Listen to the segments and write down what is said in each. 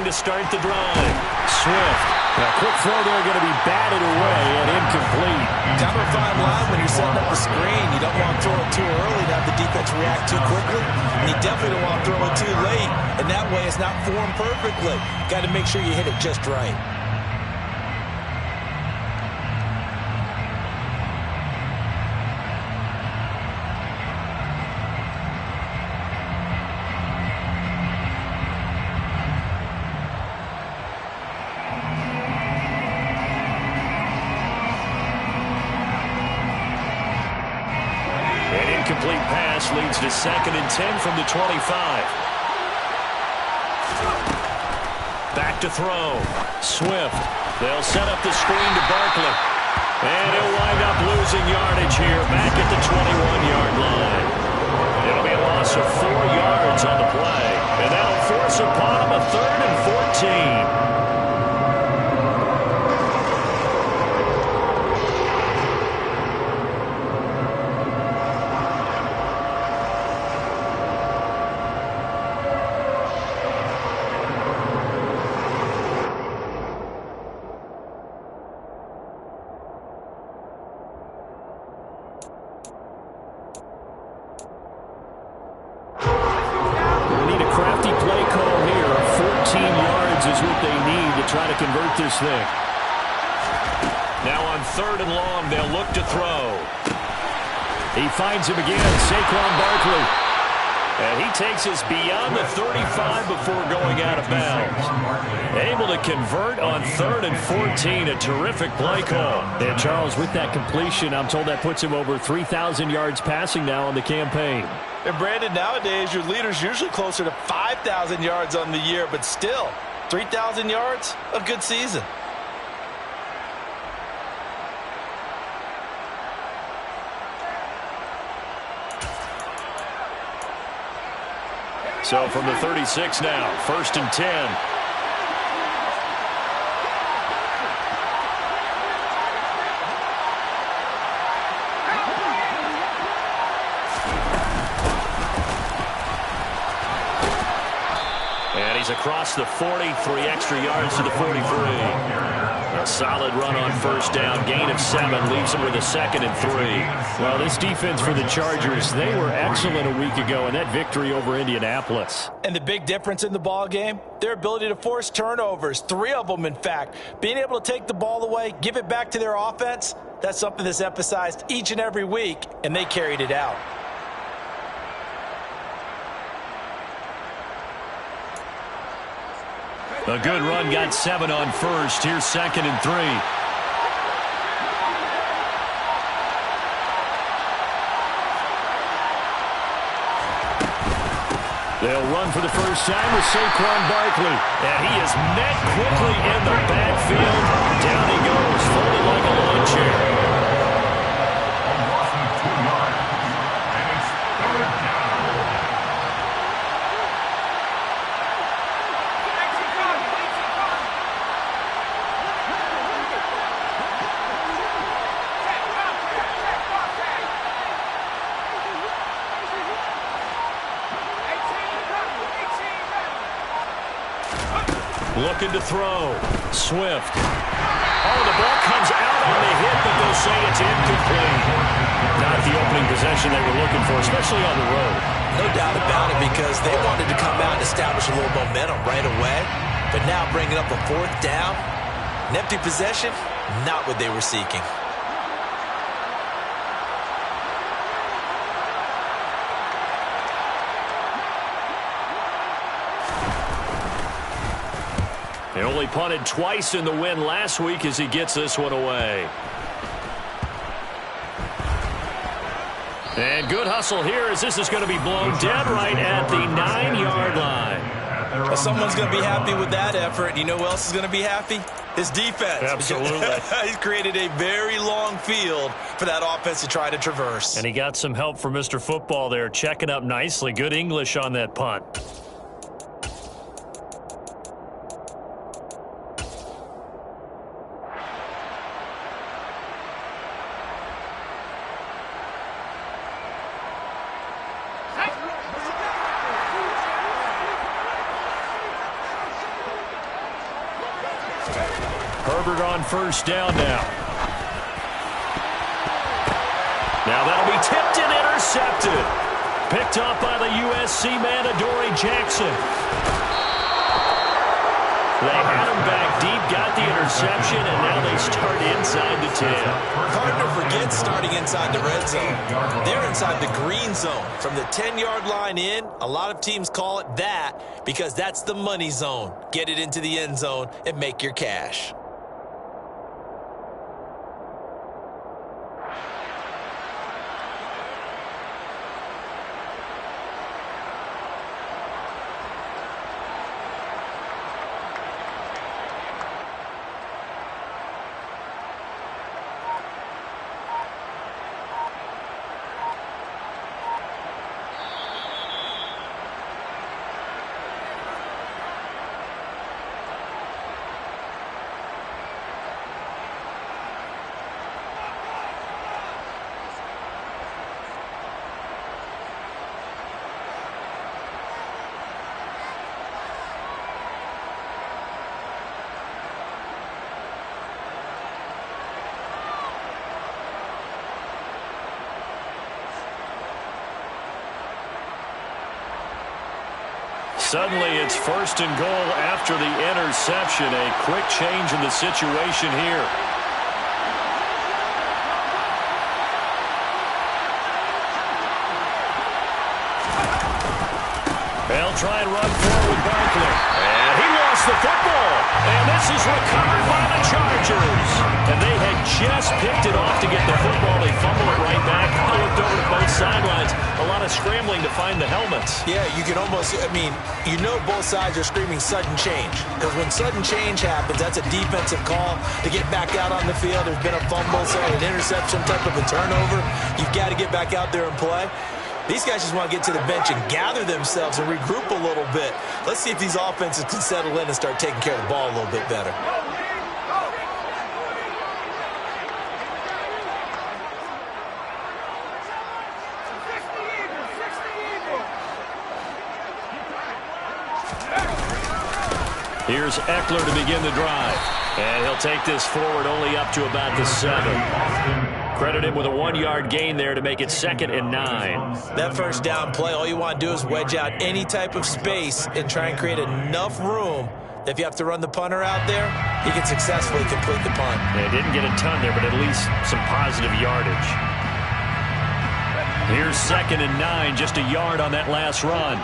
to start the drive. Swift. A quick throw there going to be batted away and incomplete. Kind of a fine line when you're setting up the screen. You don't want to throw it too early to have the defense react too quickly. And you definitely don't want to throw it too late. And that way it's not formed perfectly. Got to make sure you hit it just right. Incomplete pass leads to 2nd and 10 from the 25. Back to throw. Swift. They'll set up the screen to Barkley. And he'll wind up losing yardage here back at the 21-yard line. It'll be a loss of 4 yards on the play. And that'll force upon him a 3rd and 14. Try to convert this thing. Now on 3rd and long, they'll look to throw. He finds him again, Saquon Barkley. And he takes us beyond the 35 before going out of bounds. Able to convert on 3rd and 14. A terrific play call. And Charles, with that completion, I'm told that puts him over 3,000 yards passing now on the campaign. And Brandon, nowadays your leader's usually closer to 5,000 yards on the year, but still, 3,000 yards, a good season. So from the 36 now, 1st and 10. Across the 40, 3 extra yards to the 43. A solid run on 1st down, gain of 7, leaves them with a 2nd and 3. Well, this defense for the Chargers, they were excellent a week ago in that victory over Indianapolis. And the big difference in the ball game, their ability to force turnovers, 3 of them in fact. Being able to take the ball away, give it back to their offense, that's something that's emphasized each and every week, and they carried it out. A good run, got 7 on 1st. Here's 2nd and 3. They'll run for the first time with Saquon Barkley. And he is met quickly in the backfield. Down he goes, folded like a lawn chair. Looking to throw. Swift. Oh, the ball comes out on the hit, but they'll say it's incomplete. Not the opening possession they were looking for, especially on the road. No doubt about it, because they wanted to come out and establish a little momentum right away. But now bringing up a 4th down, an empty possession, not what they were seeking. They only punted twice in the win last week as he gets this one away. And good hustle here as this is going to be blown dead right at the 9-yard line. Well, someone's going to be happy with that effort. You know who else is going to be happy? His defense. Absolutely. He's created a very long field for that offense to try to traverse. And he got some help from Mr. Football there, checking up nicely. Good English on that punt. Herbert on first down now. Now that'll be tipped and intercepted. Picked up by the USC man, Adoree Jackson. They had him back deep, got the interception, and now they start inside the 10. Hard to forget starting inside the red zone. They're inside the green zone. From the 10-yard line in, a lot of teams call it that because that's the money zone. Get it into the end zone and make your cash. Suddenly, it's first and goal after the interception. A quick change in the situation here. They'll try and run forward with Barkley. And he lost the football. And this is recovered by the Chargers. And they had just picked it off to get the football. They fumble it right back. I looked over to both sidelines. A lot of scrambling to find the helmets. Yeah, you can almost, you know both sides are screaming sudden change. Because when sudden change happens, that's a defensive call to get back out on the field. There's been a fumble, so an interception type of a turnover. You've got to get back out there and play. These guys just want to get to the bench and gather themselves and regroup a little bit. Let's see if these offenses can settle in and start taking care of the ball a little bit better. Here's Eckler to begin the drive. And he'll take this forward only up to about the 7. Credit him with a 1-yard gain there to make it 2nd and 9. That first down play, all you want to do is wedge out any type of space and try and create enough room that if you have to run the punter out there, he can successfully complete the punt. They didn't get a ton there, but at least some positive yardage. Here's 2nd and 9, just a yard on that last run.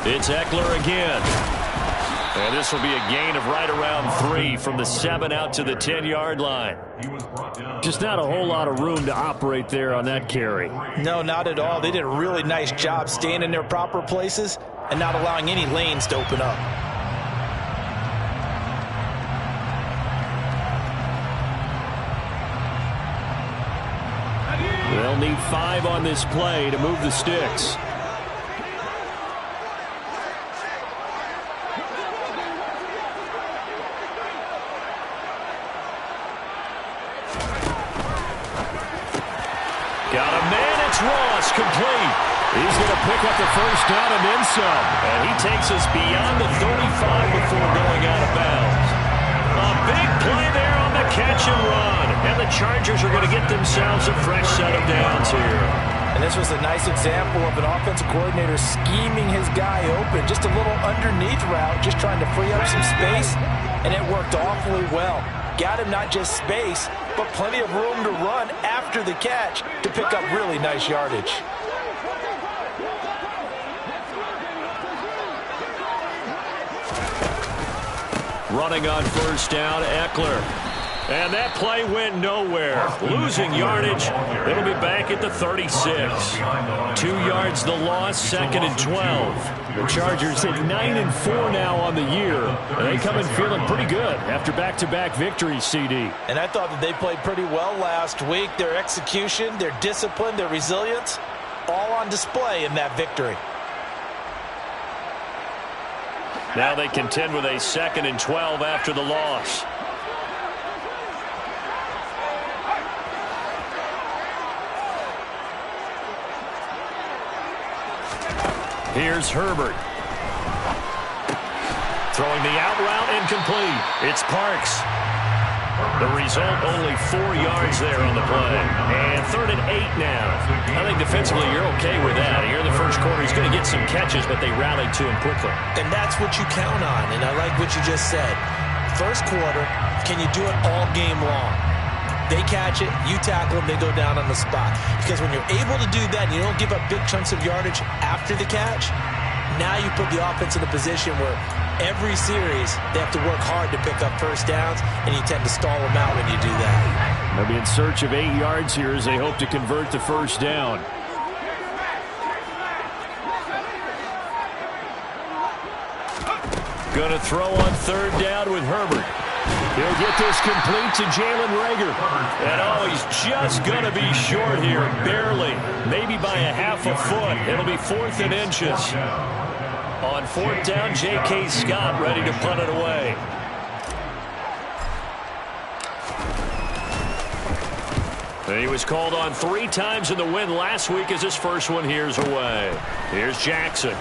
It's Eckler again. And this will be a gain of right around 3 from the 7 out to the 10-yard line. Just not a whole lot of room to operate there on that carry. No, not at all. They did a really nice job staying in their proper places and not allowing any lanes to open up. They'll need 5 on this play to move the sticks. Got a man, it's Ross, complete. He's going to pick up the first down and then some. And he takes us beyond the 35 before going out of bounds. A big play there on the catch and run. And the Chargers are going to get themselves a fresh set of downs here. And this was a nice example of an offensive coordinator scheming his guy open. Just a little underneath route, just trying to free up some space. And it worked awfully well. Got him not just space, but plenty of room to run after the catch to pick up really nice yardage. Running on first down, Eckler. And that play went nowhere. Losing yardage. It'll be back at the 36. 2 yards the loss, 2nd and 12. The Chargers hit 9-4 now on the year. And they come in feeling pretty good after back-to-back victories, CD. And I thought that they played pretty well last week. Their execution, their discipline, their resilience, all on display in that victory. Now they contend with a 2nd and 12 after the loss. Here's Herbert. Throwing the out route incomplete. It's Parks. The result, only 4 yards there on the play. And 3rd and 8 now. I think defensively you're okay with that. Here in the first quarter, he's going to get some catches, but they rallied to him quickly. And that's what you count on, and I like what you just said. First quarter, can you do it all game long? They catch it, you tackle them, they go down on the spot. Because when you're able to do that and you don't give up big chunks of yardage after the catch, now you put the offense in a position where every series they have to work hard to pick up first downs, and you tend to stall them out when you do that. They'll be in search of 8 yards here as they hope to convert the first down. Going to throw on 3rd down with Herbert. He'll get this complete to Jalen Reagor. And oh, he's just going to be short here, barely. Maybe by a half a foot. It'll be 4th and inches. On 4th down, J.K. Scott ready to punt it away. And he was called on 3 times in the win last week as his first one here's away. Here's Jackson.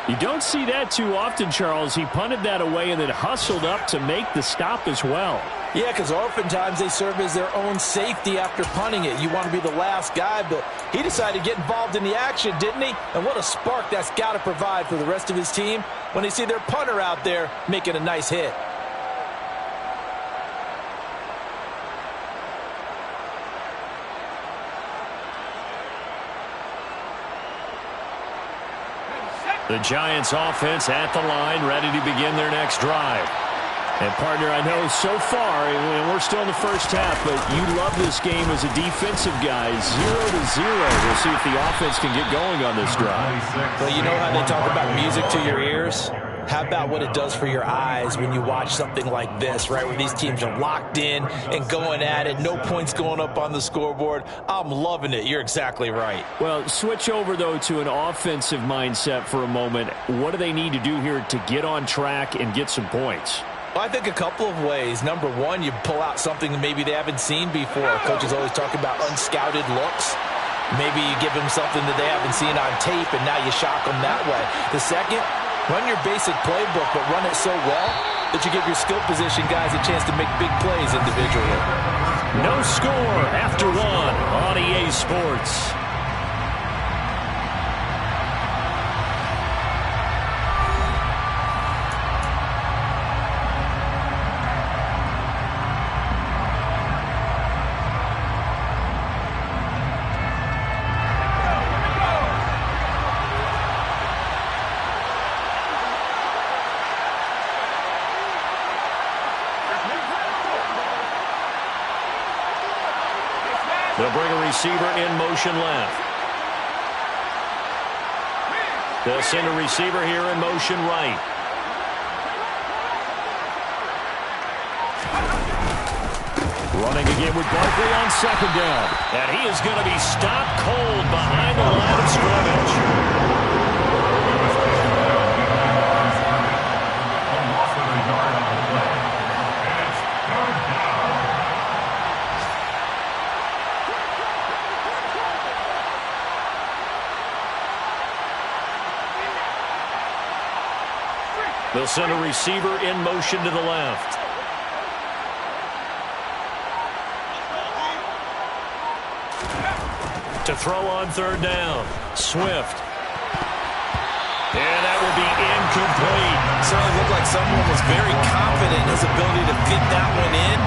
You don't see that too often, Charles. He punted that away and then hustled up to make the stop as well. Yeah, because oftentimes they serve as their own safety after punting it. You want to be the last guy, but he decided to get involved in the action, didn't he? And what a spark that's got to provide for the rest of his team when they see their punter out there making a nice hit. The Giants offense at the line, ready to begin their next drive. And, partner, I know so far, and we're still in the first half, but you love this game as a defensive guy. 0-0. We'll see if the offense can get going on this drive. Well, you know how they talk about music to your ears? How about what it does for your eyes when you watch something like this, right, where these teams are locked in and going at it, no points going up on the scoreboard? I'm loving it. You're exactly right. Well, switch over, though, to an offensive mindset for a moment. What do they need to do here to get on track and get some points? Well, I think a couple of ways. Number one, you pull out something that maybe they haven't seen before. Coaches always talk about unscouted looks. Maybe you give them something that they haven't seen on tape, and now you shock them that way. The second, run your basic playbook, but run it so well that you give your skill position guys a chance to make big plays individually. No score after 1 on EA Sports. They'll bring a receiver in motion left. They'll send a receiver here in motion right. Running again with Barkley on 2nd down. And he is going to be stopped cold behind the line of scrimmage. They'll send a receiver in motion to the left. To throw on 3rd down. Swift. And that will be incomplete. Certainly looked like someone was very confident in his ability to fit that one in.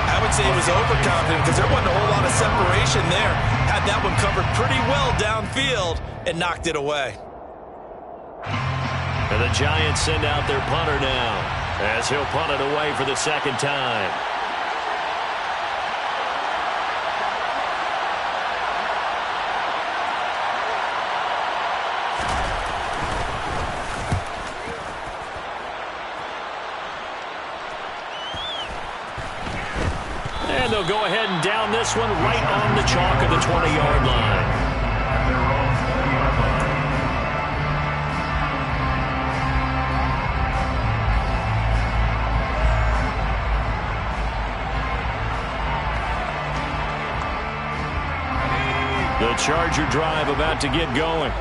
I would say he was overconfident because there wasn't a whole lot of separation there. Had that one covered pretty well downfield and knocked it away. And the Giants send out their punter now as he'll punt it away for the 2nd time. And they'll go ahead and down this one right on the chalk of the 20-yard line. Charger drive about to get going.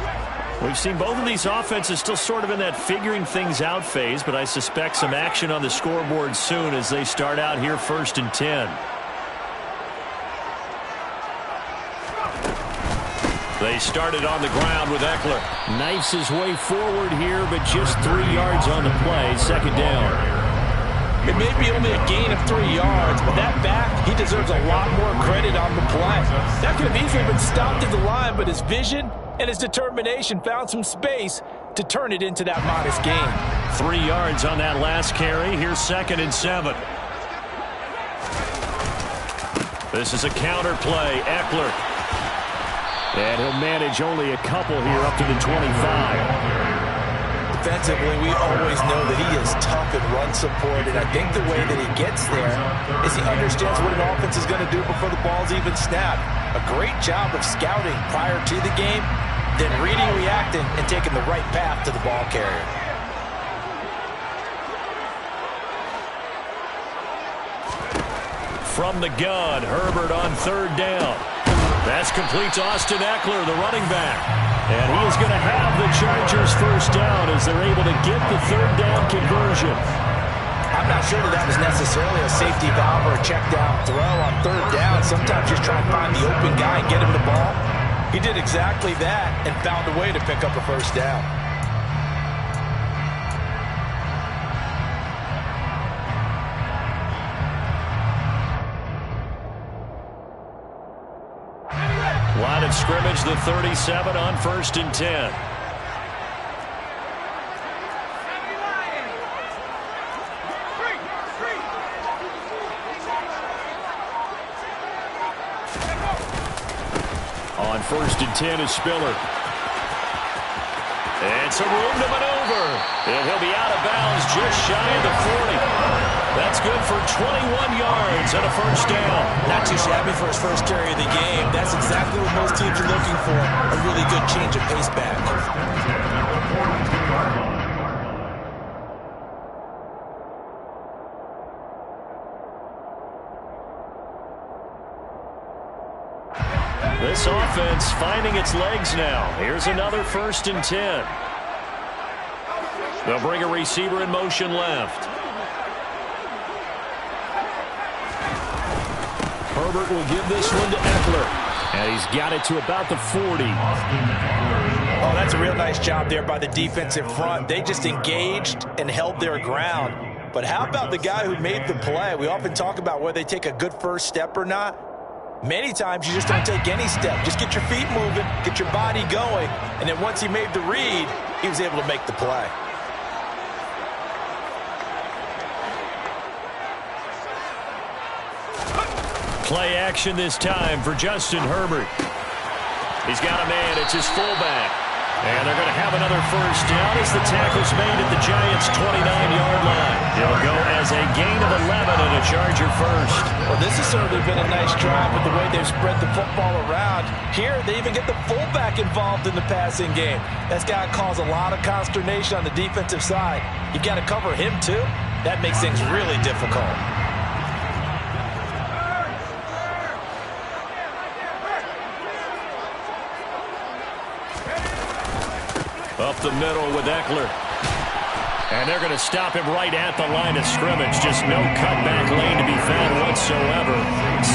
We've seen both of these offenses still sort of in that figuring things out phase, but I suspect some action on the scoreboard soon as they start out here 1st and 10. They started on the ground with Eckler. Knifes his way forward here, but just 3 yards on the play. 2nd down. It may be only a gain of 3 yards, but that back, he deserves a lot more credit on the play. That could have easily been stopped at the line, but his vision and his determination found some space to turn it into that modest gain. 3 yards on that last carry. Here's 2nd and 7. This is a counter play. Eckler. And he'll manage only a couple here up to the 25. Defensively, we always know that he is tough in run support, and I think the way that he gets there is he understands what an offense is going to do before the ball's even snapped. A great job of scouting prior to the game, then reading, reacting, and taking the right path to the ball carrier. From the gun, Herbert on 3rd down. That's complete to Austin Eckler, the running back. And he is going to have the Chargers 1st down as they're able to get the 3rd down conversion. I'm not sure that was necessarily a safety valve or a check down throw on 3rd down. Sometimes just try and find the open guy and get him the ball. He did exactly that and found a way to pick up a 1st down. Line of scrimmage, the 37 on 1st and 10. On 1st and 10 is Spiller. And some room to maneuver. And he'll be out of bounds just shy of the 40. That's good for 21 yards and a 1st down. Not too shabby for his first carry of the game. That's exactly what most teams are looking for. A really good change of pace back. This offense finding its legs now. Here's another 1st and 10. They'll bring a receiver in motion left. Herbert will give this one to Eckler. And he's got it to about the 40. Oh, that's a real nice job there by the defensive front. They just engaged and held their ground. But how about the guy who made the play? We often talk about whether they take a good first step or not. Many times you just don't take any step. Just get your feet moving, get your body going, and then once he made the read, he was able to make the play. Play action this time for Justin Herbert. He's got a man. It's his fullback. And they're going to have another 1st down as the tackle's made at the Giants' 29-yard line. It'll go as a gain of 11 and a Charger 1st. Well, this has certainly been a nice drive with the way they've spread the football around. Here, they even get the fullback involved in the passing game. That's got to cause a lot of consternation on the defensive side. You've got to cover him, too. That makes things really difficult. Up the middle with Eckler. And they're going to stop him right at the line of scrimmage. Just no cutback lane to be found whatsoever.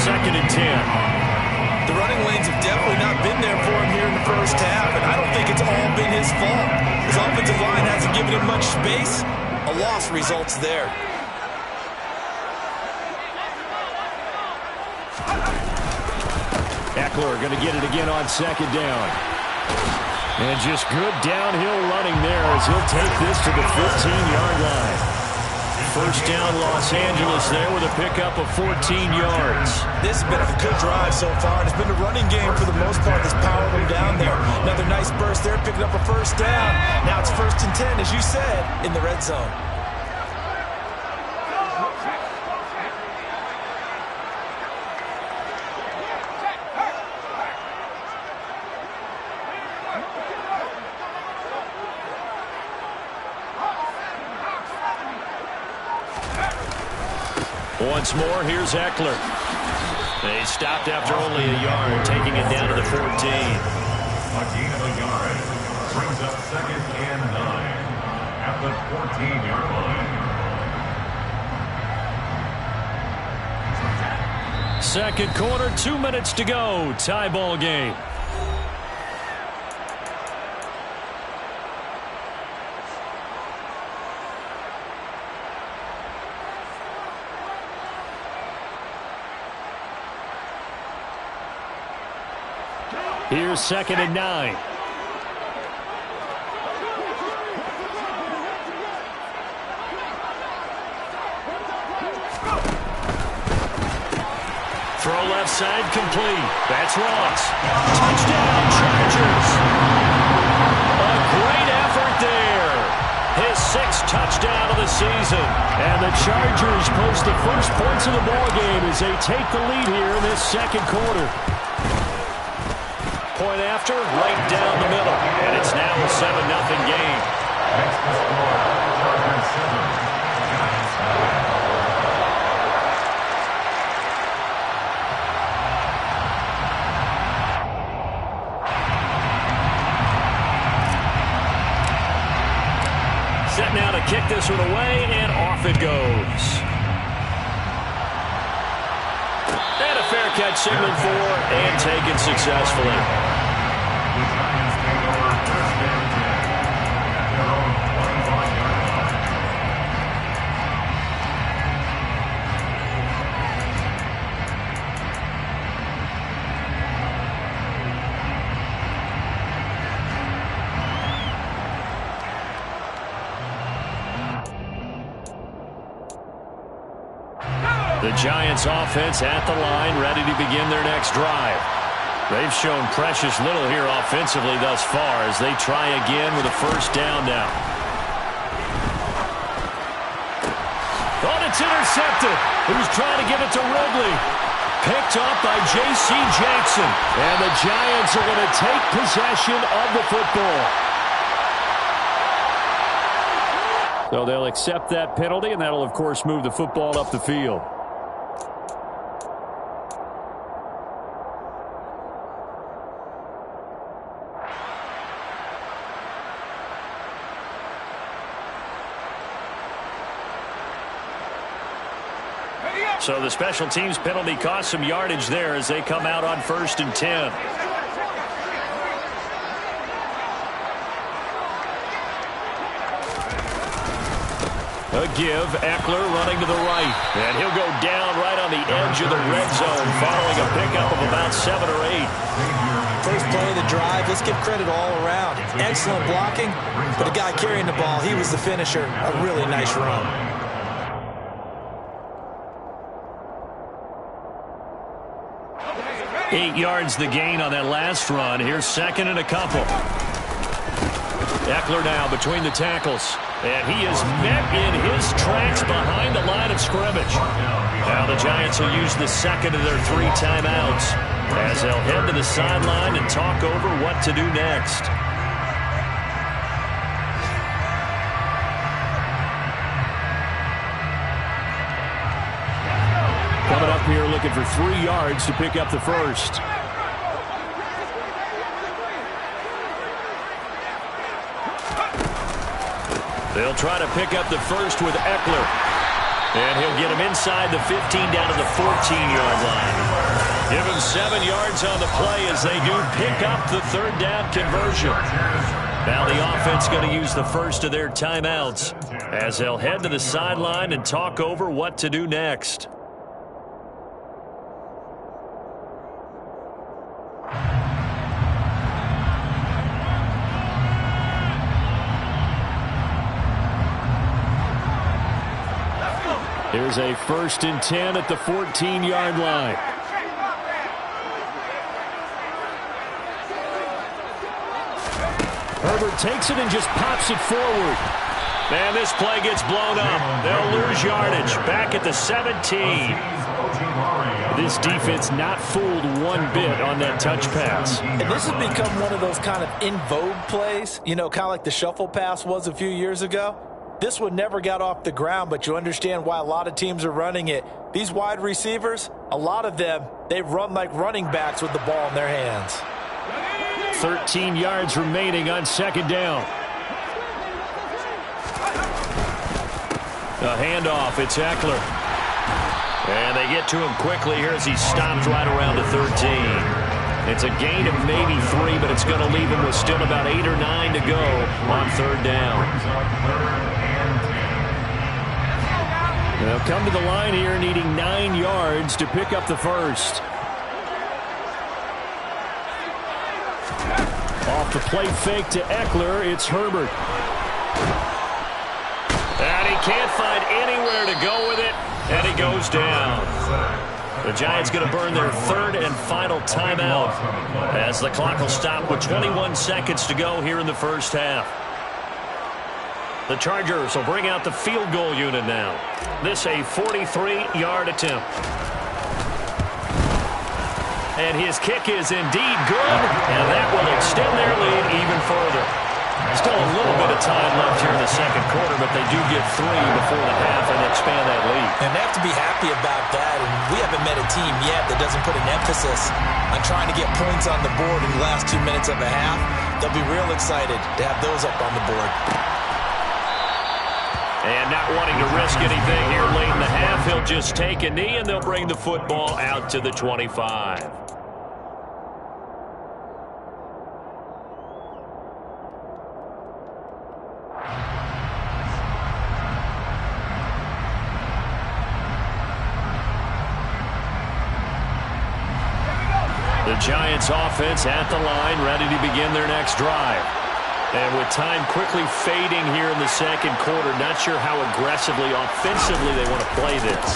2nd and 10. The running lanes have definitely not been there for him here in the first half, and I don't think it's all been his fault. His offensive line hasn't given him much space. A loss results there. Eckler going to get it again on 2nd down. And just good downhill running there as he'll take this to the 15-yard line. 1st down Los Angeles there with a pickup of 14 yards. This has been a good drive so far. It's been a running game for the most part that's powered them down there. Another nice burst there, picking up a 1st down. Now it's 1st and 10, as you said, in the red zone. Once more, here's Eckler. They stopped after only a yard, taking it down to the 14. A gain of a yard brings up 2nd and 9 at the 14-yard line. Second quarter, 2 minutes to go. Tie ball game. Here's 2nd and 9. Throw left side complete. That's Ross. Touchdown, Chargers. A great effort there. His 6th touchdown of the season. And the Chargers post the first points of the ball game as they take the lead here in this second quarter. Point after, right down the middle. And it's now a 7-0 game. Next to score, Chargers 7, Giants 9. Set now to kick this one away, and off it goes. And a fair catch signaled for and taken successfully. The Giants take over 1st and 10 at their own 25-yard line. The Giants offense at the line, ready to begin their next drive. They've shown precious little here offensively thus far as they try again with a first down now. Oh, it's intercepted. He was trying to give it to Ridley. Picked up by J.C. Jackson. And the Giants are going to take possession of the football. So they'll accept that penalty, and that'll, of course, move the football up the field. So the special teams penalty cost some yardage there as they come out on 1st and 10. A give, Eckler running to the right. And he'll go down right on the edge of the red zone following a pickup of about 7 or 8. First play of the drive, let's give credit all around. Excellent blocking, but the guy carrying the ball, he was the finisher. A really nice run. Eight yards the gain on that last run. Here's 2nd and a couple. Eckler now between the tackles. And he is met in his tracks behind the line of scrimmage. Now the Giants will use the 2nd of their 3 timeouts as they'll head to the sideline and talk over what to do next. Coming up here looking for 3 yards to pick up the first. They'll try to pick up the first with Eckler. And he'll get him inside the 15 down to the 14-yard line. Give him 7 yards on the play as they do pick up the 3rd down conversion. Now the offense going to use the first of their timeouts as they'll head to the sideline and talk over what to do next. Here's a 1st and 10 at the 14-yard line. Herbert takes it and just pops it forward. Man, this play gets blown up. They'll lose yardage. Back at the 17. This defense not fooled one bit on that touch pass. And this has become one of those kind of in vogue plays, you know, kind of like the shuffle pass was a few years ago. This one never got off the ground, but you understand why a lot of teams are running it. These wide receivers, a lot of them, they run like running backs with the ball in their hands. 13 yards remaining on second down. A handoff. It's Eckler. And they get to him quickly here as he stops right around the 13. It's a gain of maybe 3, but it's going to leave him with still about 8 or 9 to go on third down. They'll come to the line here needing 9 yards to pick up the first. Off the play fake to Eckler, it's Herbert. And he can't find anywhere to go with it, and he goes down. The Giants going to burn their third and final timeout as the clock will stop with 21 seconds to go here in the first half. The Chargers will bring out the field goal unit now. This a 43-yard attempt. And his kick is indeed good, and that will extend their lead even further. Still a little bit of time left here in the second quarter, but they do get 3 before the half and expand that lead. And they have to be happy about that. And we haven't met a team yet that doesn't put an emphasis on trying to get points on the board in the last 2 minutes of a half. They'll be real excited to have those up on the board. And not wanting to risk anything here late in the half, he'll just take a knee, and they'll bring the football out to the 25. The Giants offense at the line, ready to begin their next drive. And with time quickly fading here in the second quarter, not sure how aggressively, offensively they want to play this.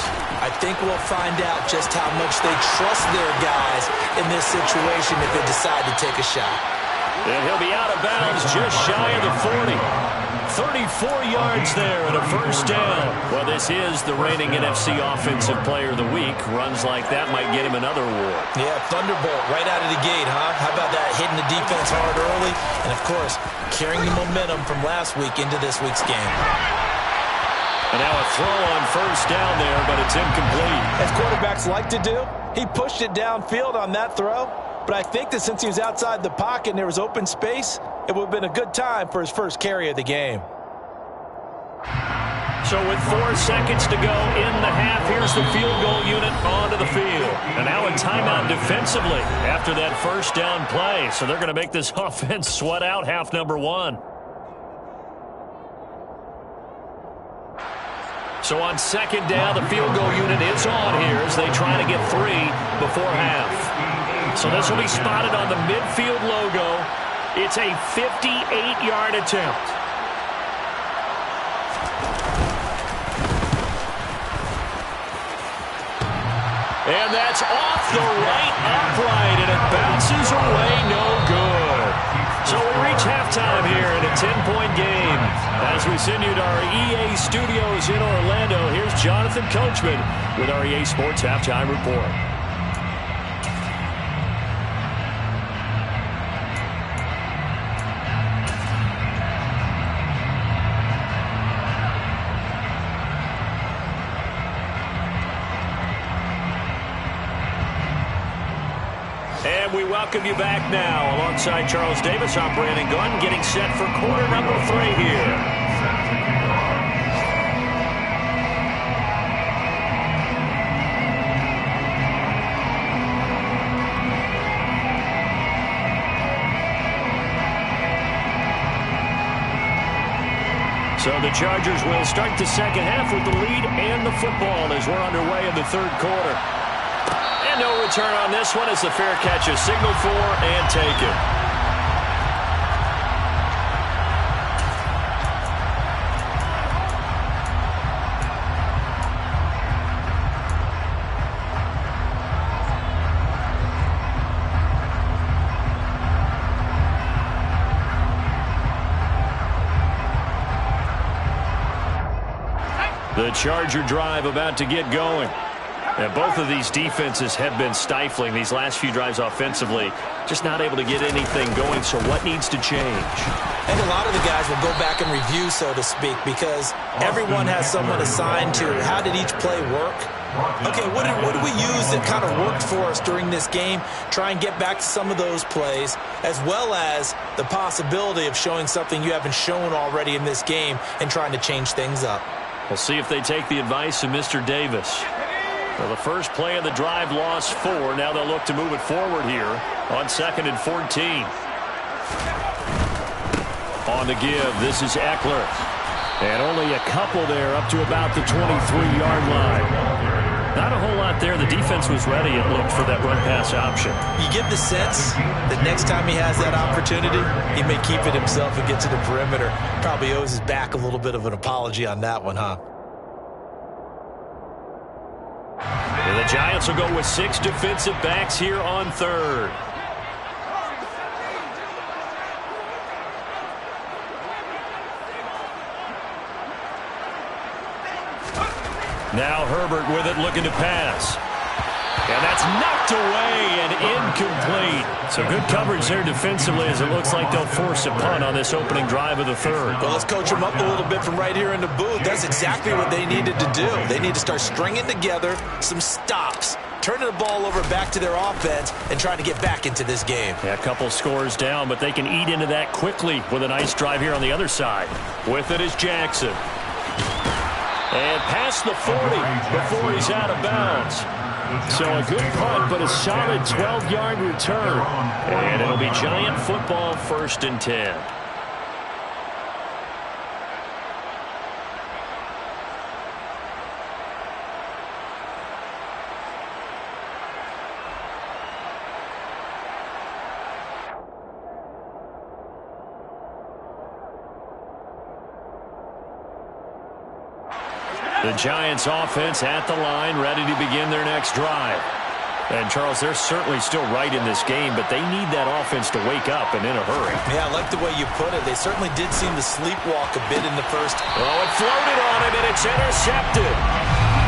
I think we'll find out just how much they trust their guys in this situation if they decide to take a shot. And he'll be out of bounds just shy of the 40. 34 yards there and a first down. Well, this is the reigning NFC Offensive Player of the Week. Runs like that might get him another award. Yeah, thunderbolt right out of the gate, huh? How about that, hitting the defense hard early? And, of course, carrying the momentum from last week into this week's game. And now a throw on first down there, but it's incomplete. As quarterbacks like to do, he pushed it downfield on that throw. But I think that since he was outside the pocket and there was open space, it would have been a good time for his first carry of the game. So with 4 seconds to go in the half, here's the field goal unit onto the field. And now a timeout defensively after that first down play. So they're going to make this offense sweat out half number 1. So on second down, the field goal unit is on here as they try to get 3 before half. So this will be spotted on the midfield logo. It's a 58-yard attempt. And that's off the right upright, and it bounces away no good. So we reach halftime here in a 10-point game. As we send you to our EA studios in Orlando, here's Jonathan Coachman with our EA Sports Halftime Report. And we welcome you back now. Alongside Charles Davis, I'm Brandon Gunn, getting set for quarter number 3 here. So the Chargers will start the second half with the lead and the football as we're underway in the third quarter. And no return on this one as the fair catch is signaled for and taken. The Charger drive about to get going. And both of these defenses have been stifling these last few drives offensively. just not able to get anything going. So what needs to change? And a lot of the guys will go back and review, so to speak, because everyone has someone assigned to how did each play work. Okay, what did we use that kind of worked for us during this game? Try and get back to some of those plays, as well as the possibility of showing something you haven't shown already in this game and trying to change things up. We'll see if they take the advice of Mr. Davis. So the first play of the drive lost 4. Now they'll look to move it forward here on 2nd and 14. On the give, this is Eckler. And only a couple there up to about the 23-yard line. Not a whole lot there. The defense was ready, it looked, for that run-pass option. You get the sense that next time he has that opportunity, he may keep it himself and get to the perimeter. Probably owes his back a little bit of an apology on that one, huh? And the Giants will go with 6 defensive backs here on 3rd. Now Herbert with it, looking to pass. And that's knocked away and incomplete. So good coverage there defensively, as it looks like they'll force a punt on this opening drive of the 3rd. Well, let's coach them up a little bit from right here in the booth. That's exactly what they needed to do. They need to start stringing together some stops, turning the ball over back to their offense, and trying to get back into this game. Yeah, a couple scores down, but they can eat into that quickly with a nice drive here on the other side. With it is Jackson. And past the 40 before he's out of bounds. So a good punt, but a solid 12-yard return. And it'll be Giant football, 1st and 10. The Giants offense at the line, ready to begin their next drive. And, Charles, they're certainly still right in this game, but they need that offense to wake up and in a hurry. Yeah, I like the way you put it. They certainly did seem to sleepwalk a bit in the first. Oh, it floated on him, and it's intercepted.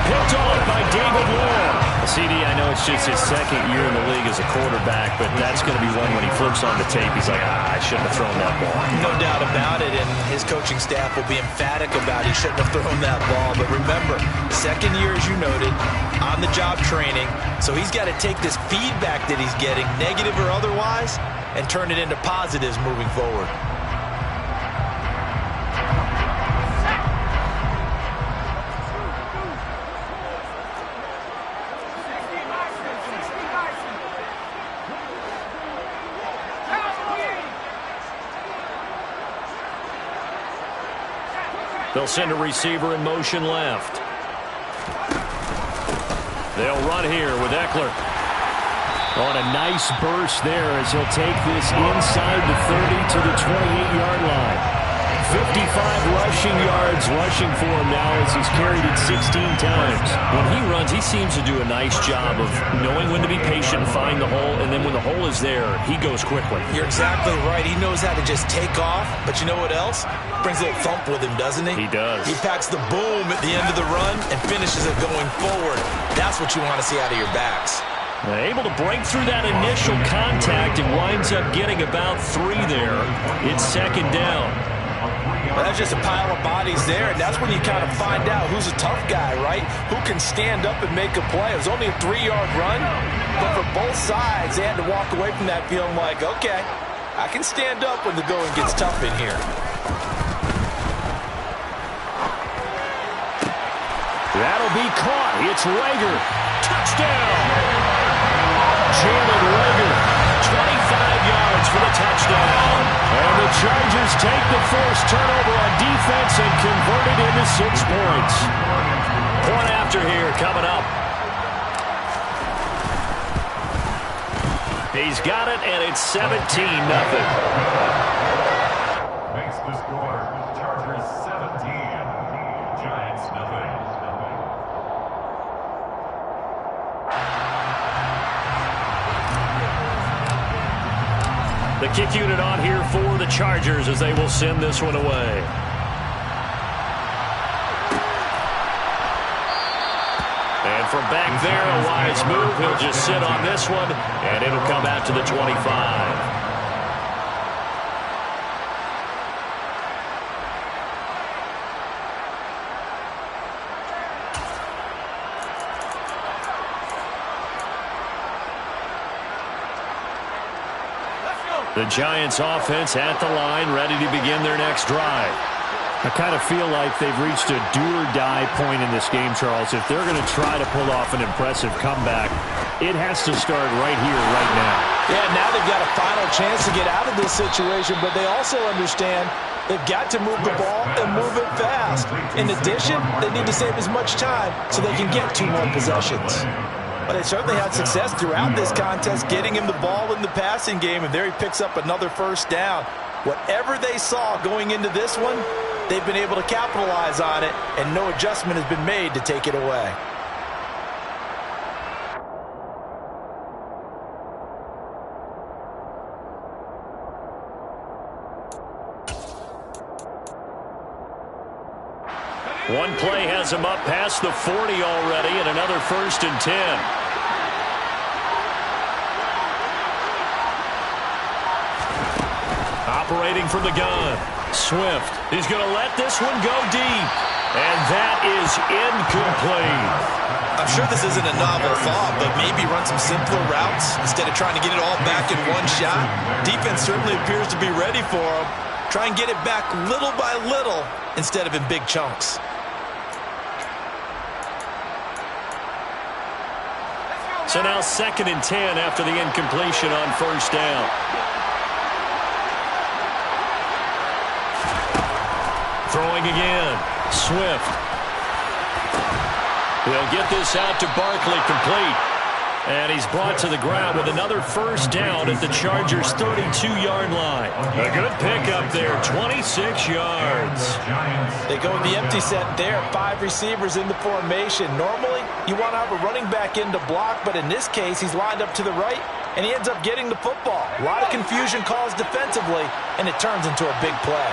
Picked off by David Long. CD, I know it's just his 2nd year in the league as a quarterback, but that's going to be one when he flips on the tape. He's like, I shouldn't have thrown that ball. No doubt about it, and his coaching staff will be emphatic about he shouldn't have thrown that ball. But remember, 2nd year, as you noted, on-the-job training, so he's got to take this feedback that he's getting, negative or otherwise, and turn it into positives moving forward. They'll send a receiver in motion left. They'll run here with Eckler. On a nice burst there as he'll take this inside the 30 to the 28-yard line. 55 rushing yards rushing for him now as he's carried it 16 times. When he runs, he seems to do a nice job of knowing when to be patient and find the hole, and then when the hole is there, he goes quickly. You're exactly right. He knows how to just take off, but you know what else? Brings a little thump with him, doesn't he? He does. He packs the boom at the end of the run and finishes it going forward. That's what you want to see out of your backs. Able to break through that initial contact and winds up getting about 3 there. It's 2nd down. Well, that's just a pile of bodies there, and that's when you kind of find out who's a tough guy, right? Who can stand up and make a play. It was only a 3-yard run, but for both sides, they had to walk away from that feeling like, okay, I can stand up when the going gets tough in here. That'll be caught. It's Reagor. Touchdown! Jalen Reagor, 25 yards for the touchdown. And the Chargers take the forced turnover on defense and convert it into 6 points. Point after here coming up. He's got it, and it's 17-0. Makes the score. Chargers 17. Giants nothing. The kick unit on here for the Chargers as they will send this one away. And from back there, a wise move. He'll just sit on this one, and it'll come out to the 25. The Giants offense at the line, ready to begin their next drive. I kind of feel like they've reached a do-or-die point in this game, Charles. If they're going to try to pull off an impressive comeback, it has to start right here, right now. Yeah, now they've got a final chance to get out of this situation, but they also understand they've got to move the ball and move it fast. In addition, they need to save as much time so they can get 2 more possessions. But they certainly had success throughout this contest, getting him the ball in the passing game, and there he picks up another first down. Whatever they saw going into this one, they've been able to capitalize on it, and no adjustment has been made to take it away. One play has him up past the 40 already, and another 1st and 10. Operating from the gun, Swift. He's going to let this one go deep, and that is incomplete. I'm sure this isn't a novel thought, but maybe run some simpler routes instead of trying to get it all back in one shot. Defense certainly appears to be ready for him. Try and get it back little by little instead of in big chunks. So now 2nd and 10 after the incompletion on 1st down. Throwing again, Swift. He'll get this out to Barkley, complete. And he's brought to the ground with another 1st down at the Chargers' 32-yard line. A good pickup there, 26 yards. They go with the empty set there, 5 receivers in the formation. Normally, you want to have a running back in to block, but in this case, he's lined up to the right, and he ends up getting the football. A lot of confusion caused defensively, and it turns into a big play.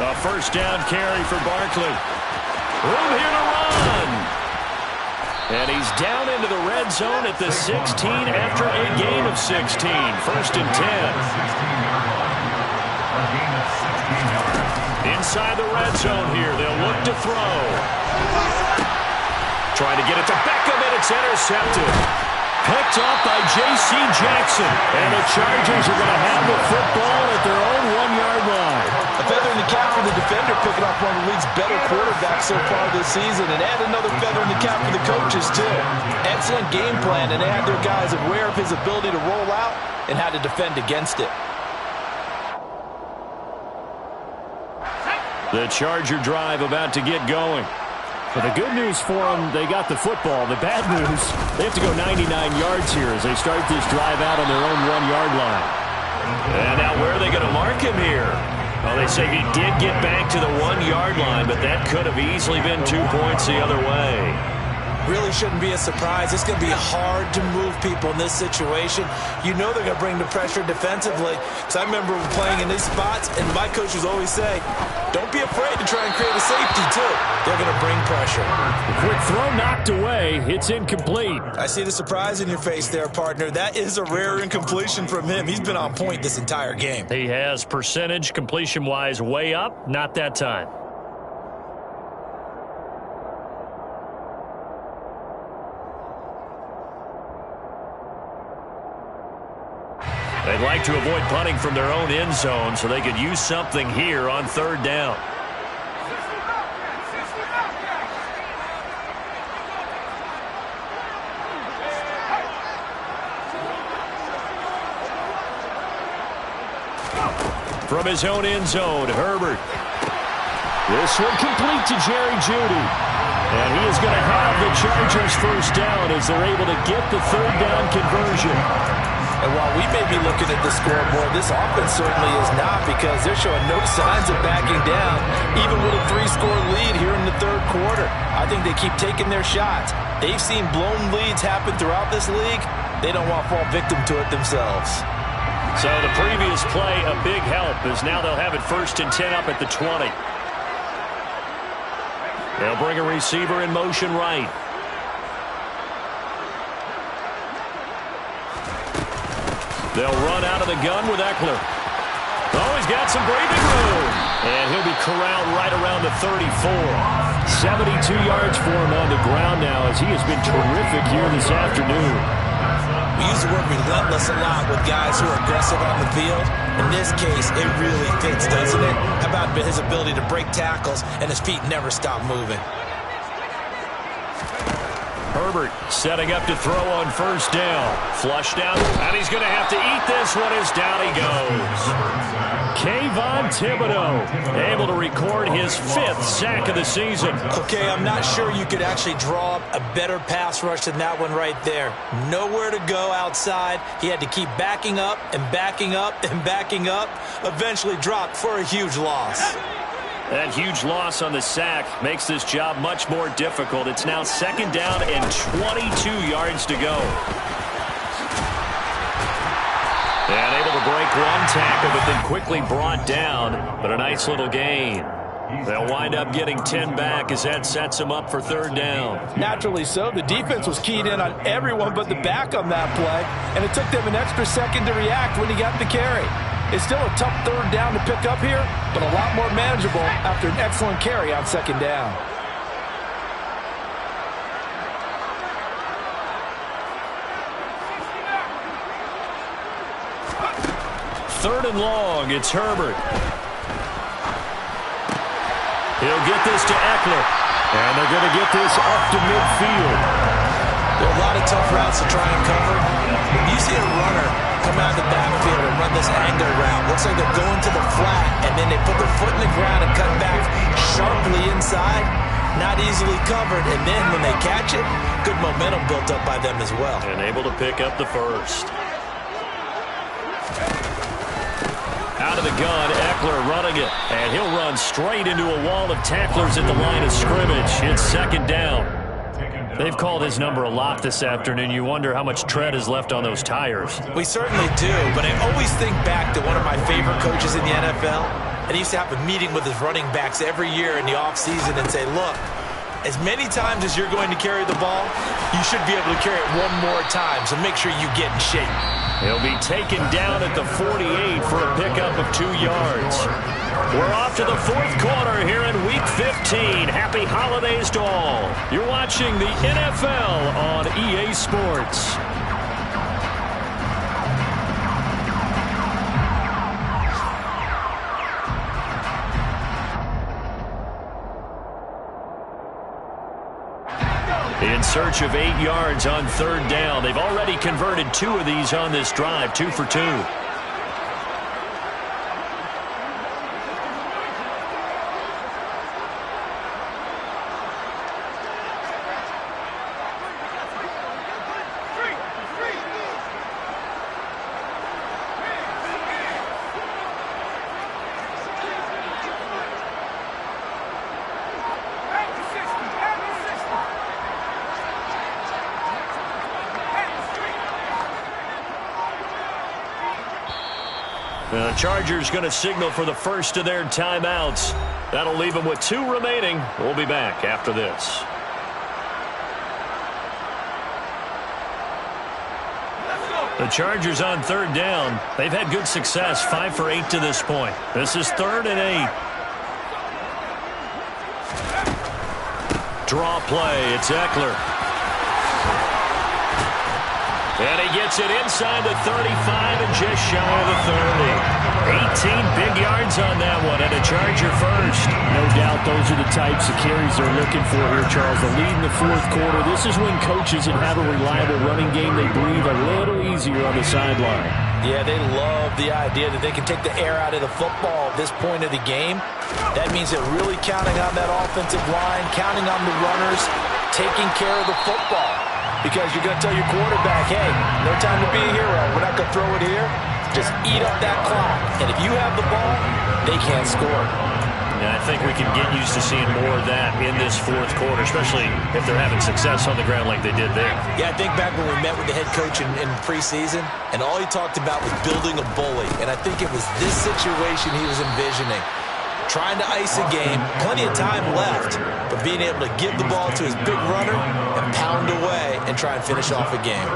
A 1st down carry for Barkley. Room here to run. And he's down into the red zone at the 16 after a gain of 16. 1st and 10. Inside the red zone here. They'll look to throw. Trying to get it to Beckham, and it's intercepted. Picked off by J.C. Jackson. And the Chargers are going to have the football at their own 1-yard line. A feather in the cap for the defender, picking off one of the league's better quarterbacks so far this season, and add another feather in the cap for the coaches, too. Excellent game plan, and they had their guys aware of his ability to roll out and how to defend against it. The Charger drive about to get going. But the good news for them, they got the football. The bad news, they have to go 99 yards here as they start this drive out on their own 1-yard line. And now where are they going to mark him here? Well, they say he did get back to the 1-yard line, but that could have easily been 2 points the other way. Really shouldn't be a surprise. It's going to be hard to move people in this situation. You know they're going to bring the pressure defensively. So I remember playing in these spots, and my coaches always say, don't be afraid to try and create a safety, too. They're going to bring pressure. The quick throw knocked away. It's incomplete. I see the surprise in your face there, partner. That is a rare incompletion from him. He's been on point this entire game. He has percentage completion-wise way up. Not that time. They'd like to avoid punting from their own end zone so they could use something here on 3rd down. From his own end zone, Herbert. This one complete to Jerry Jeudy. And he is going to have the Chargers 1st down as they're able to get the 3rd down conversion. And while we may be looking at the scoreboard, this offense certainly is not, because they're showing no signs of backing down, even with a 3-score lead here in the 3rd quarter. I think they keep taking their shots. They've seen blown leads happen throughout this league. They don't want to fall victim to it themselves. So the previous play, a big help, as now they'll have it 1st and 10 up at the 20. They'll bring a receiver in motion right. They'll run out of the gun with Eckler. Oh, he's got some breathing room. And he'll be corralled right around the 34. 72 yards for him on the ground now, as he has been terrific here this afternoon. We use the word relentless a lot with guys who are aggressive on the field. In this case, it really fits, doesn't it? How about his ability to break tackles and his feet never stop moving? Herbert setting up to throw on 1st down. Flushed out, and he's going to have to eat this one as down he goes. Kayvon Thibodeaux able to record his 5th sack of the season. Okay, I'm not sure you could actually draw up a better pass rush than that one right there. Nowhere to go outside. He had to keep backing up and backing up and backing up. Eventually dropped for a huge loss. That huge loss on the sack makes this job much more difficult. It's now 2nd down and 22 yards to go. And able to break one tackle, but then quickly brought down. But a nice little gain. They'll wind up getting 10 back as that sets them up for 3rd down. Naturally so. The defense was keyed in on everyone but the back on that play, and it took them an extra second to react when he got the carry. It's still a tough 3rd down to pick up here, but a lot more manageable after an excellent carry on 2nd down. Third and long, it's Herbert. He'll get this to Eckler, and they're going to get this up to midfield. There are a lot of tough routes to try and cover. When you see a runner come out of the backfield and run this angle route, looks like they're going to the flat, and then they put their foot in the ground and cut back sharply inside. Not easily covered, and then when they catch it, good momentum built up by them as well. And able to pick up the 1st. Out of the gun, Eckler running it, and he'll run straight into a wall of tacklers at the line of scrimmage. It's 2nd down. They've called his number a lot this afternoon. You wonder how much tread is left on those tires. We certainly do, but I always think back to one of my favorite coaches in the NFL, and he used to have a meeting with his running backs every year in the offseason and say, look, as many times as you're going to carry the ball, you should be able to carry it one more time, so make sure you get in shape. He'll be taken down at the 48 for a pickup of 2 yards. We're off to the 4th quarter here in Week 15. Happy holidays to all. You're watching the NFL on EA Sports. In search of 8 yards on 3rd down. They've already converted 2 of these on this drive, 2 for 2. The Chargers going to signal for the first of their timeouts. That'll leave them with 2 remaining. We'll be back after this. The Chargers on 3rd down. They've had good success, 5 for 8 to this point. This is 3rd and 8. Draw play. It's Eckler. And he gets it inside the 35 and just shy of the 30. 18 big yards on that one, and a Charger first. No doubt those are the types of carries they're looking for here, Charles. The lead in the 4th quarter. This is when coaches that have a reliable running game, they breathe a little easier on the sideline. Yeah, they love the idea that they can take the air out of the football at this point of the game. That means they're really counting on that offensive line, counting on the runners, taking care of the football. Because you're going to tell your quarterback, hey, no time to be a hero. We're not going to throw it here. Just eat up that clock. And if you have the ball, they can't score. And I think we can get used to seeing more of that in this fourth quarter, especially if they're having success on the ground like they did there. Yeah, I think back when we met with the head coach in preseason, and all he talked about was building a bully. And I think it was this situation he was envisioning. Trying to ice a game, plenty of time left, but being able to give the ball to his big runner and pound away and try and finish off a game.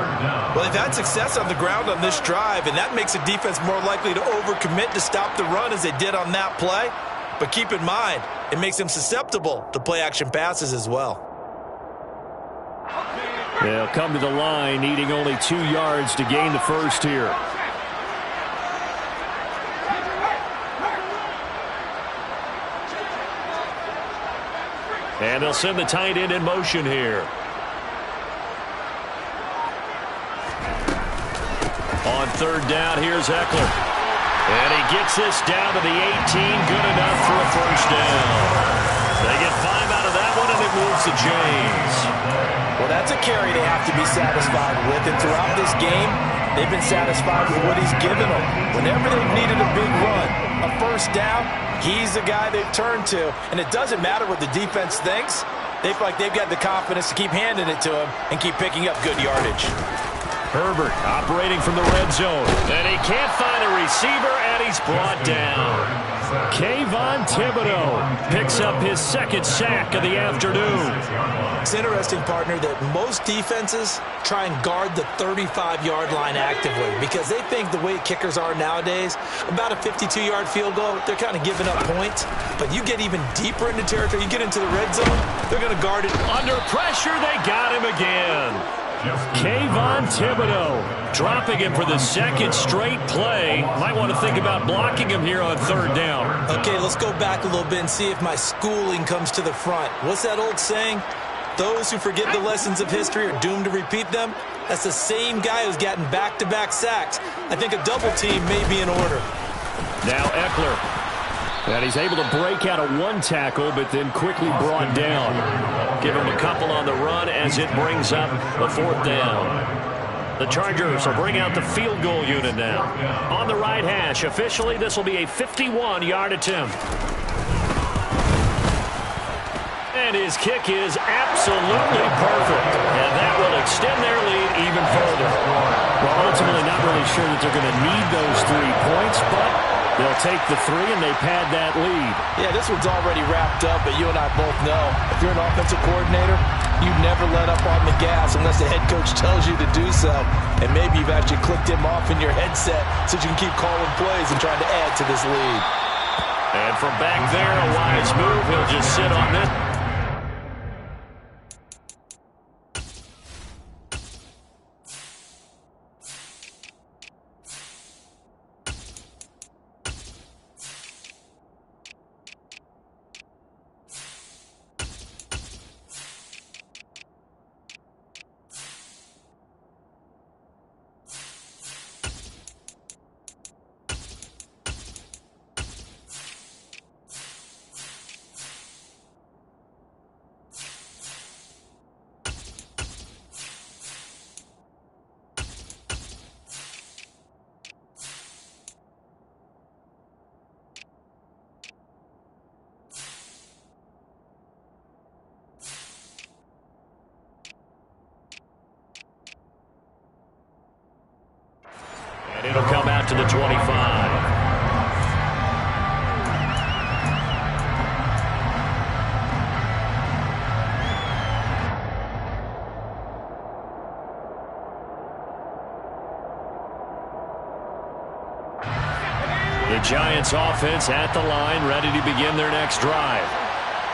Well, they've had success on the ground on this drive, and that makes the defense more likely to overcommit to stop the run as they did on that play. But keep in mind, it makes them susceptible to play-action passes as well. They'll come to the line, needing only 2 yards to gain the first here. And they'll send the tight end in motion here. On third down, here's Eckler. And he gets this down to the 18, good enough for a first down. They get 5 out of that one, and it moves to James. Well, that's a carry they have to be satisfied with. And throughout this game, they've been satisfied with what he's given them. Whenever they've needed a big run, a first down, he's the guy they've turned to. And it doesn't matter what the defense thinks. They feel like they've got the confidence to keep handing it to him and keep picking up good yardage. Herbert operating from the red zone. And he can't find a receiver, and he's brought down. Kayvon Thibodeaux picks up his second sack of the afternoon. It's interesting, partner, that most defenses try and guard the 35-yard line actively because they think the way kickers are nowadays, about a 52-yard field goal, they're kind of giving up points. But you get even deeper into territory, you get into the red zone, they're going to guard it. Under pressure, they got him again. Kayvon Thibodeaux dropping him for the second straight play. Might want to think about blocking him here on third down. Okay, let's go back a little bit and see if my schooling comes to the front. What's that old saying? Those who forget the lessons of history are doomed to repeat them. That's the same guy who's gotten back-to-back sacks. I think a double team may be in order. Now Eckler. And he's able to break out of one tackle, but then quickly brought down. Give him a couple on the run as it brings up the fourth down. The Chargers will bring out the field goal unit now. On the right hash, officially, this will be a 51-yard attempt. And his kick is absolutely perfect. And that will extend their lead even further. Well, ultimately, not really sure that they're going to need those 3 points, but they'll take the 3 and they pad that lead. Yeah, this one's already wrapped up, but you and I both know if you're an offensive coordinator, you never let up on the gas unless the head coach tells you to do so. And maybe you've actually clicked him off in your headset so you can keep calling plays and trying to add to this lead. And from back there, a wise move. He'll just sit on this. It'll come out to the 25. The Giants offense at the line, ready to begin their next drive.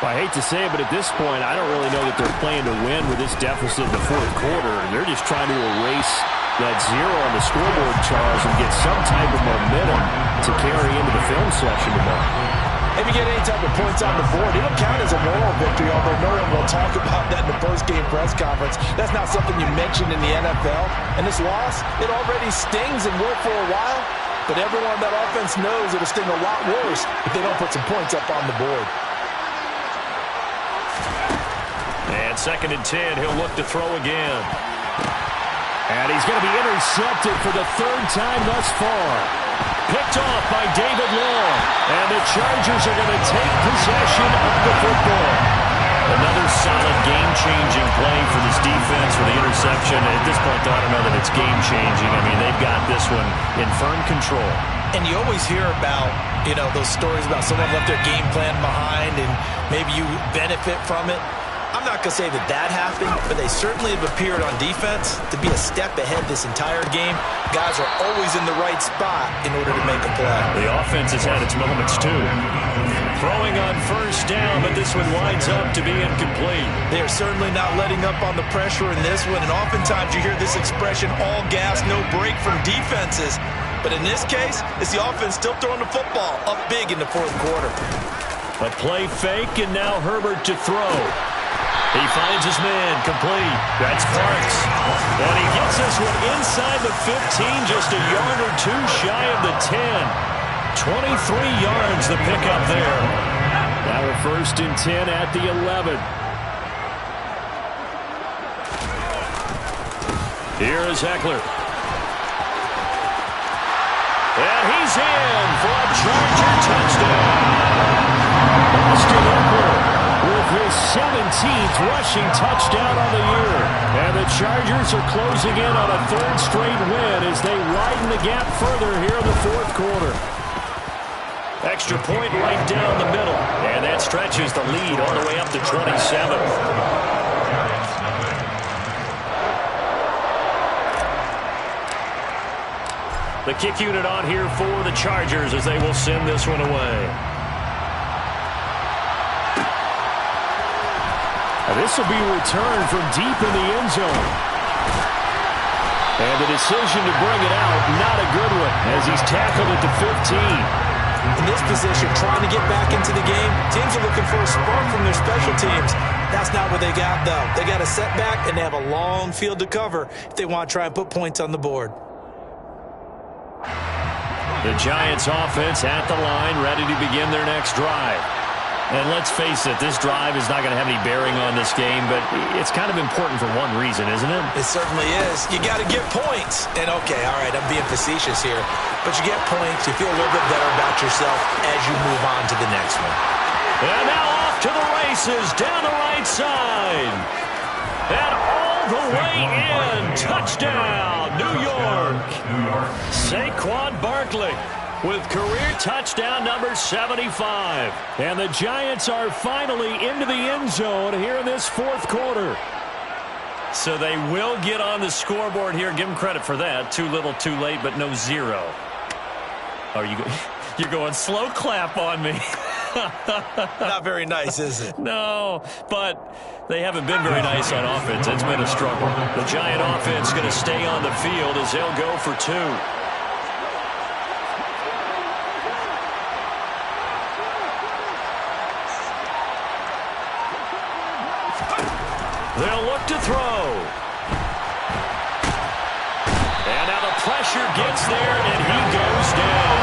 I hate to say it, but at this point, I don't really know that they're playing to win with this deficit in the fourth quarter. They're just trying to erase that 0 on the scoreboard, Charles, and get some type of momentum to carry into the film session tomorrow. If you get any type of points on the board, it'll count as a moral victory, although no one will talk about that in the post-game press conference. That's not something you mentioned in the NFL. And this loss, it already stings and will for a while, but everyone on that offense knows it'll sting a lot worse if they don't put some points up on the board. And 2nd and 10, he'll look to throw again. And he's going to be intercepted for the third time thus far. Picked off by David Long. And the Chargers are going to take possession of the football. Another solid game-changing play for this defense for the interception. At this point, though, I don't know that it's game-changing. I mean, they've got this one in firm control. And you always hear about, those stories about someone left their game plan behind and maybe you benefit from it. I'm not going to say that happened, but they certainly have appeared on defense to be a step ahead this entire game. Guys are always in the right spot in order to make a play. The offense has had its moments, too. Throwing on first down, but this one winds up to be incomplete. They are certainly not letting up on the pressure in this one, and oftentimes you hear this expression, all gas, no break from defenses. But in this case, it's the offense still throwing the football up big in the fourth quarter. A play fake, and now Herbert to throw. He finds his man, complete. That's Parks. And he gets this one inside the 15, just a yard or two shy of the 10. 23 yards the pickup there. Now a 1st and 10 at the 11. Here is Eckler. And he's in for a Charger touchdown. Austin Eckler with his 17th rushing touchdown on the year. And the Chargers are closing in on a 3rd straight win as they widen the gap further here in the fourth quarter. Extra point right down the middle. And that stretches the lead all the way up to 27. The kick unit on here for the Chargers as they will send this one away. And this will be returned from deep in the end zone. And the decision to bring it out, not a good one, as he's tackled at the 15. In this position, trying to get back into the game, teams are looking for a spark from their special teams. That's not what they got, though. They got a setback, and they have a long field to cover if they want to try and put points on the board. The Giants offense at the line, ready to begin their next drive. And let's face it, this drive is not going to have any bearing on this game, but it's kind of important for one reason, isn't it? It certainly is. You got to get points. And, okay, all right, I'm being facetious here. But you get points, you feel a little bit better about yourself as you move on to the next one. And now off to the races, down the right side. And all the way in. Touchdown, New York. Saquon Barkley with career touchdown number 75. And the Giants are finally into the end zone here in this fourth quarter. So they will get on the scoreboard here. Give them credit for that. Too little, too late, but no zero. Are you're going slow clap on me. Not very nice, is it? No, but they haven't been very nice on offense. It's been a struggle. The Giant offense going to stay on the field as they'll go for two. They'll look to throw. And now the pressure gets there, and he goes down.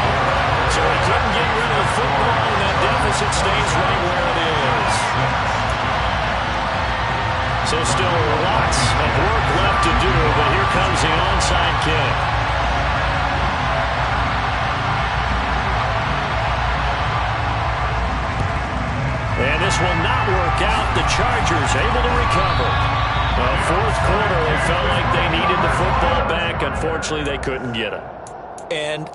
So he couldn't get rid of the football, and that deficit stays right where it is. So still lots of work left to do, but here comes the onside kick. And this will not work out. The Chargers able to recover. Fourth quarter, they felt like they needed the football back. Unfortunately, they couldn't get it. And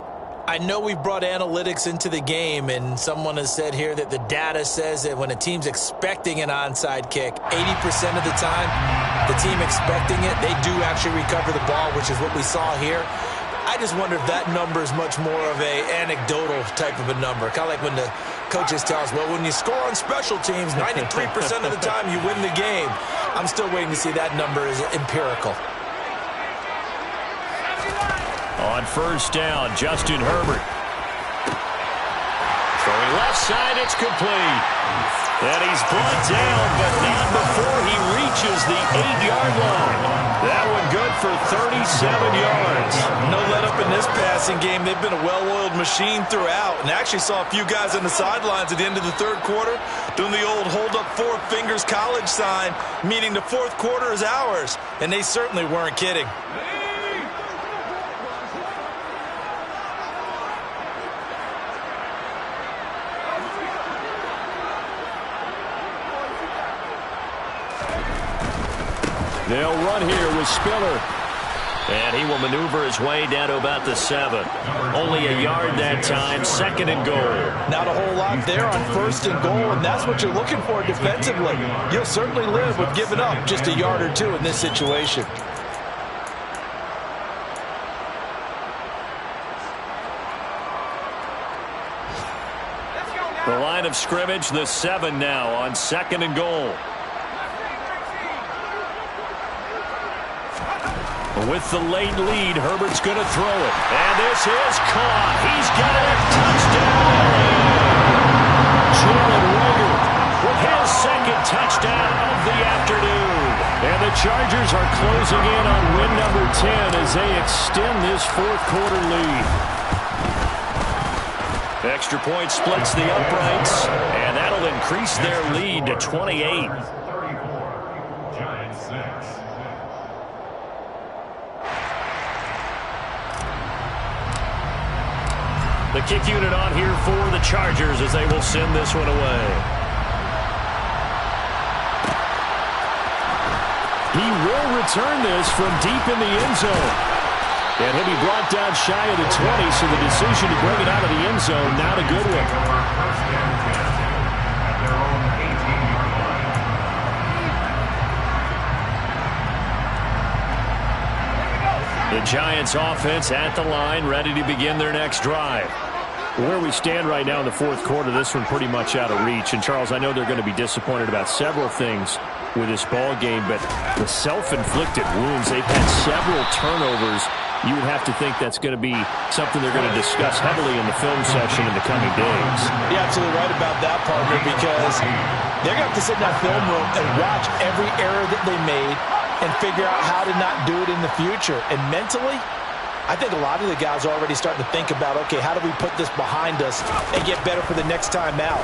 I know we've brought analytics into the game, and someone has said here that the data says that when a team's expecting an onside kick, 80% of the time, the team expecting it, they do actually recover the ball, which is what we saw here. I just wonder if that number is much more of a anecdotal type of a number. Kind of like when the coaches tell us, well, when you score on special teams, 93% of the time you win the game. I'm still waiting to see that number is empirical. On first down, Justin Herbert. Throwing left side, it's complete. And he's brought down, but not before he reaches the 8-yard line. That one good for 37 yards. No let up in this passing game. They've been a well-oiled machine throughout. And actually saw a few guys on the sidelines at the end of the third quarter doing the old hold up four fingers college sign, meaning the fourth quarter is ours. And they certainly weren't kidding. They'll run here with Spiller. And he will maneuver his way down to about the 7. Only a yard that time, 2nd and goal. Not a whole lot there on 1st and goal, and that's what you're looking for defensively. You'll certainly live with giving up just a yard or two in this situation. The line of scrimmage, the 7 now on 2nd and goal. With the late lead, Herbert's going to throw it. And this is caught. He's got it. Touchdown. Jalen Reagor with his 2nd touchdown of the afternoon. And the Chargers are closing in on win number 10 as they extend this 4th quarter lead. Extra point splits the uprights, and that'll increase their lead to 28. 34, Giants 6. The kick unit on here for the Chargers as they will send this one away. He will return this from deep in the end zone. And he'll be brought down shy of the 20, so the decision to bring it out of the end zone, not a good one. First and 10 at their own 18-yard line. The Giants offense at the line, ready to begin their next drive. Where we stand right now in the 4th quarter, this one pretty much out of reach. And, Charles, I know they're going to be disappointed about several things with this ball game, but the self-inflicted wounds, they've had several turnovers. You would have to think that's going to be something they're going to discuss heavily in the film session in the coming days. You're absolutely right about that, partner, because they're going to have to sit in that film room and watch every error that they made and figure out how to not do it in the future. And mentally, I think a lot of the guys are already starting to think about, okay, how do we put this behind us and get better for the next time out?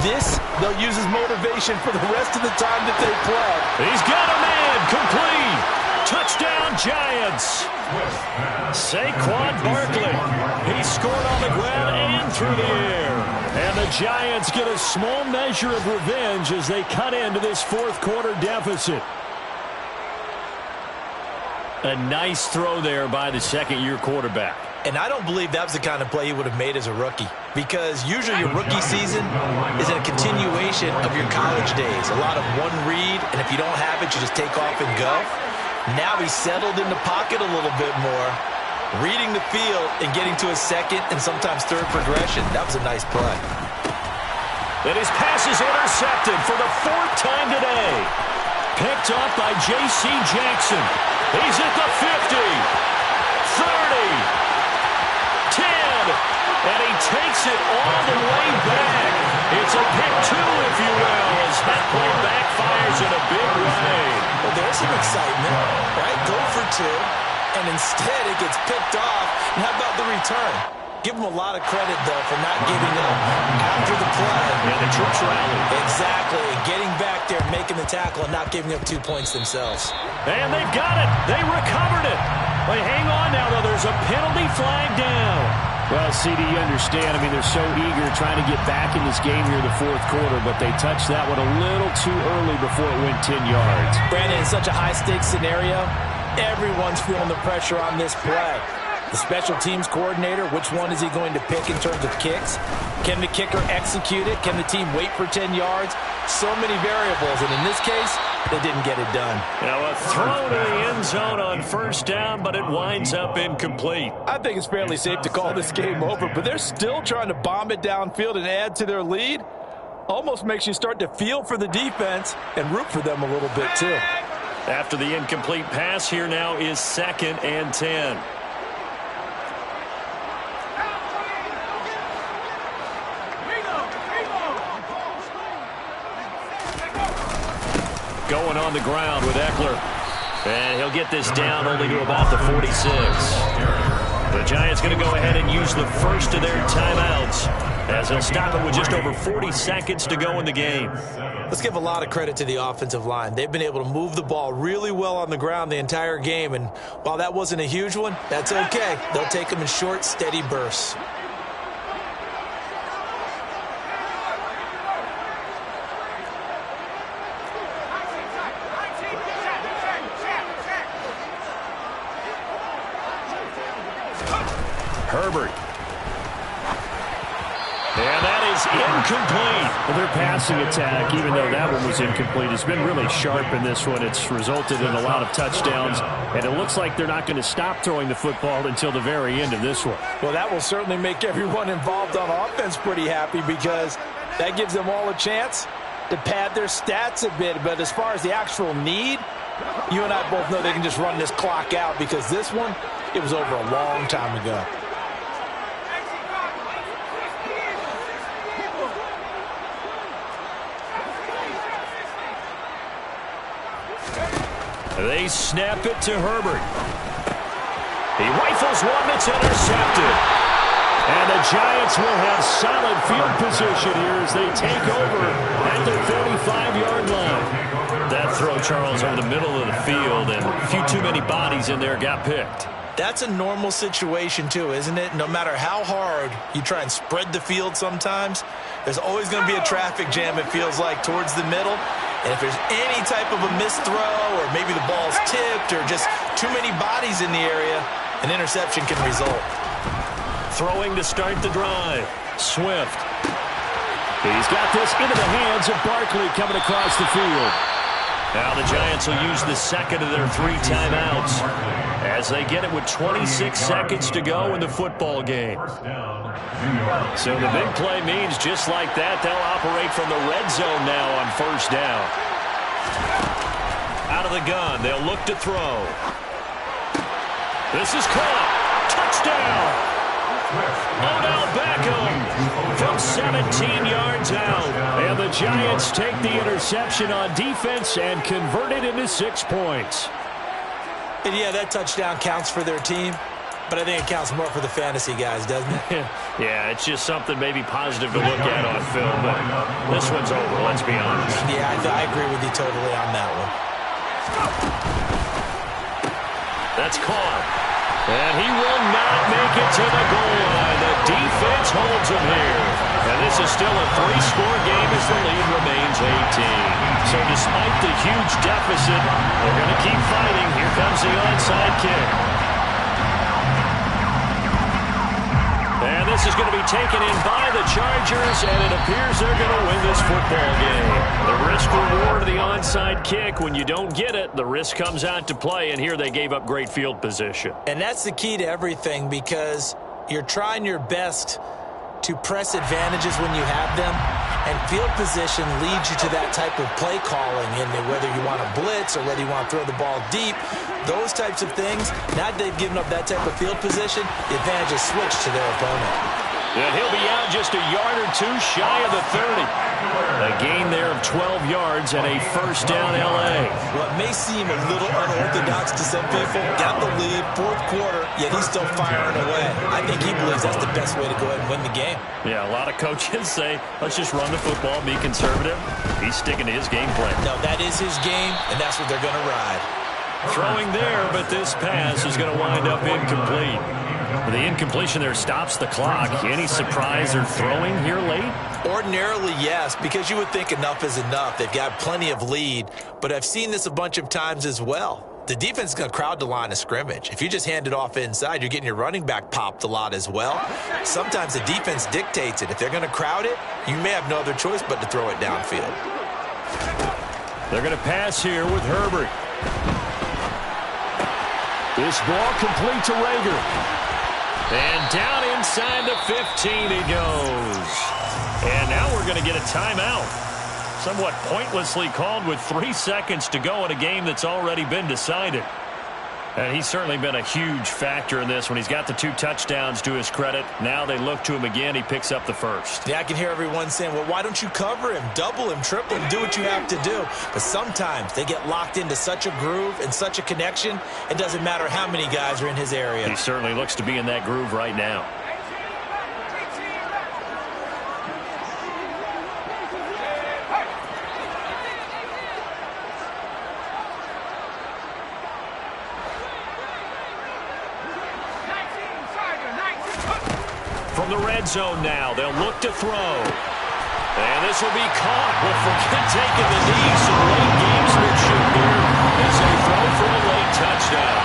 This, they'll use as motivation for the rest of the time that they play. He's got a man, complete. Touchdown, Giants. Saquon Barkley. He scored on the ground and through the air. And the Giants get a small measure of revenge as they cut into this 4th quarter deficit. A nice throw there by the 2nd-year quarterback. And I don't believe that was the kind of play he would have made as a rookie, because usually your rookie season is a continuation of your college days. A lot of one read, and if you don't have it, you just take off and go. Now he's settled in the pocket a little bit more, reading the field and getting to his 2nd and sometimes 3rd progression. That was a nice play. And his pass is intercepted for the 4th time today. Picked off by J.C. Jackson. He's at the 50, 30, 10, and he takes it all the way back. It's a pick 2, if you will, as that play backfires in a big way. Well, there's some excitement, right? Go for 2, and instead it gets picked off. And how about the return? Give him a lot of credit, though, for not giving up after the play. And the troops rally. Exactly. Getting back there, making the tackle, and not giving up 2 points themselves. And they've got it. They recovered it. But hang on now, though. There's a penalty flag down. Well, CD, you understand. I mean, they're so eager trying to get back in this game here in the 4th quarter, but they touched that one a little too early before it went 10 yards. Brandon, in such a high-stakes scenario, everyone's feeling the pressure on this play. The special teams coordinator, which one is he going to pick in terms of kicks? Can the kicker execute it? Can the team wait for 10 yards? So many variables, and in this case, they didn't get it done. Now a throw to the end zone on 1st down, but it winds up incomplete. I think it's fairly safe to call this game over, but they're still trying to bomb it downfield and add to their lead. Almost makes you start to feel for the defense and root for them a little bit, too. After the incomplete pass, here now is 2nd and 10. Going on the ground with Eckler. And he'll get this down only to about the 46. The Giants going to go ahead and use the first of their timeouts as they'll stop it with just over 40 seconds to go in the game. Let's give a lot of credit to the offensive line. They've been able to move the ball really well on the ground the entire game. And while that wasn't a huge one, that's okay. They'll take them in short, steady bursts. Herbert. And that is incomplete. Well, their passing attack, even though that one was incomplete, has been really sharp in this one. It's resulted in a lot of touchdowns, and it looks like they're not going to stop throwing the football until the very end of this one. Well, that will certainly make everyone involved on offense pretty happy because that gives them all a chance to pad their stats a bit. But as far as the actual need, you and I both know they can just run this clock out because this one, it was over a long time ago. They snap it to Herbert. He rifles one that's intercepted. And the Giants will have solid field position here as they take over at their 35-yard line. That throw, Charles, over the middle of the field, and a few too many bodies in there got picked. That's a normal situation too, isn't it? No matter how hard you try and spread the field sometimes, there's always going to be a traffic jam, it feels like, towards the middle. And if there's any type of a missed throw or maybe the ball's tipped or just too many bodies in the area, an interception can result. Throwing to start the drive. Swift. He's got this into the hands of Barkley coming across the field. Now the Giants will use the second of their 3 timeouts as they get it with 26 seconds to go in the football game. So the big play means just like that, they'll operate from the red zone now on first down. Out of the gun, they'll look to throw. This is caught. Touchdown! Odell Beckham from 17 yards out. And the Giants take the interception on defense and convert it into 6 points. And yeah, that touchdown counts for their team, but I think it counts more for the fantasy guys, doesn't it? Yeah, it's just something maybe positive to look at on film, but this one's over, let's be honest. Yeah, I agree with you totally on that one. That's caught. And he will not make it to the goal line. The defense holds him here. And this is still a 3-score game as the lead remains 18. So despite the huge deficit, they're going to keep fighting. Here comes the onside kick. And this is going to be taken in by the Chargers, and it appears they're going to win this football game. The risk-reward of the onside kick, when you don't get it, the risk comes out to play, and here they gave up great field position. And that's the key to everything because you're trying your best to press advantages when you have them, and field position leads you to that type of play calling, and whether you want to blitz or whether you want to throw the ball deep, those types of things, now that they've given up that type of field position, the advantage is switched to their opponent. And he'll be out just a yard or two shy of the 30. A gain there of 12 yards and a first down L.A. Well, it may seem a little unorthodox to some people. Got the lead, 4th quarter, yet he's still firing away. I think he believes that's the best way to go ahead and win the game. Yeah, a lot of coaches say, let's just run the football, be conservative. He's sticking to his game plan. No, that is his game, and that's what they're going to ride. Throwing there, but this pass is going to wind up incomplete. The incompletion there stops the clock. Any surprise they're throwing here late? Ordinarily, yes, because you would think enough is enough. They've got plenty of lead, but I've seen this a bunch of times as well. The defense is going to crowd the line of scrimmage. If you just hand it off inside, you're getting your running back popped a lot as well. Sometimes the defense dictates it. If they're going to crowd it, you may have no other choice but to throw it downfield. They're going to pass here with Herbert. This ball complete to Rager. And down inside the 15 he goes. And now we're going to get a timeout. Somewhat pointlessly called with 3 seconds to go in a game that's already been decided. And he's certainly been a huge factor in this when he's got the 2 touchdowns to his credit. Now they look to him again. He picks up the first. Yeah, I can hear everyone saying, well, why don't you cover him, double him, triple him, do what you have to do. But sometimes they get locked into such a groove and such a connection, it doesn't matter how many guys are in his area. He certainly looks to be in that groove right now. From the red zone now, they'll look to throw. And this will be caught. We'll forget taking the knee. Some late gamesmanship here as they throw for a late touchdown.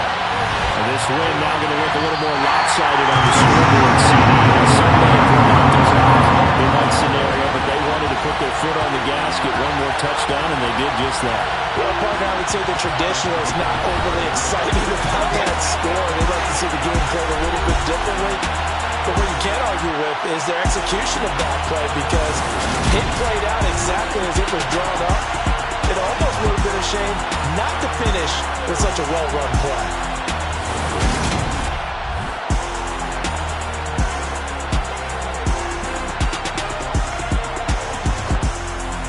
And this win now going to look a little more lopsided on the scoreboard touchdown, and they did just that. Well, partner, I would say the traditionalists not overly excited about that score. They'd like to see the game played a little bit differently. But what you can't argue with is their execution of that play, because it played out exactly as it was drawn up. It almost would have been a shame not to finish with such a well-run play.